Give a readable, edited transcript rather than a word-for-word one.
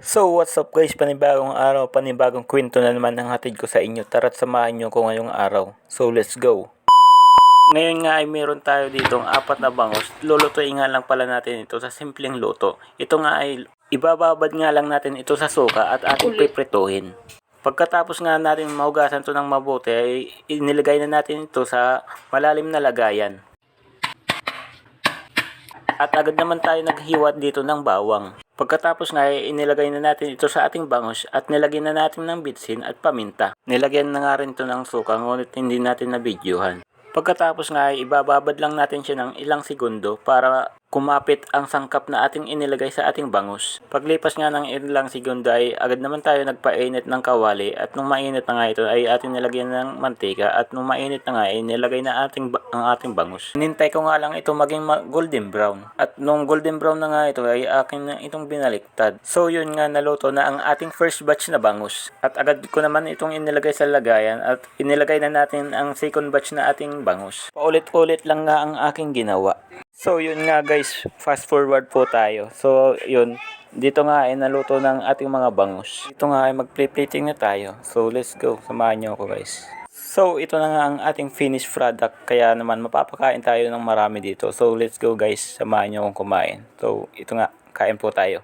So what's up guys, panibagong araw, panibagong kwento na naman ang hatid ko sa inyo. Tara't samahan nyo ko ngayong araw. So let's go. Ngayon nga ay meron tayo ditong 4 na bangus. Lulutuin nga lang pala natin ito sa simpleng luto. Ito nga ay ibababad nga lang natin ito sa suka at ating piprituhin. Pagkatapos nga natin mahugasan ito ng mabuti ay inilagay na natin ito sa malalim na lagayan. At agad naman tayo naghiwat dito ng bawang. Pagkatapos nga ay inilagay na natin ito sa ating bangus at nilagyan na natin ng bitsin at paminta. Nilagyan na nga rin ito ng suka ngunit hindi natin nabidyohan. Pagkatapos nga ay ibababad lang natin siya ng ilang segundo para kumapit ang sangkap na ating inilagay sa ating bangus. Paglipas nga ng ilang segundo ay agad naman tayo nagpainit ng kawali at nung mainit na nga ito ay ating nilagyan ng mantika at nung mainit na nga ay nilagay na ang ating bangus. Hinintay ko nga lang ito maging golden brown at nung golden brown na nga ito ay akin na itong binaliktad. So yun nga, naluto na ang ating first batch na bangus at agad ko naman itong inilagay sa lagayan at inilagay na natin ang second batch na ating bangus. Paulit-ulit lang nga ang aking ginawa. So yun nga guys, fast forward po tayo. So yun, dito nga ay naluto ng ating mga bangus. Dito nga ay mag-plating na tayo. So let's go, samahan nyo ako guys. So ito na nga ang ating finished product, kaya naman mapapakain tayo ng marami dito. So let's go guys, samahan nyo akong kumain. So ito nga, kain po tayo.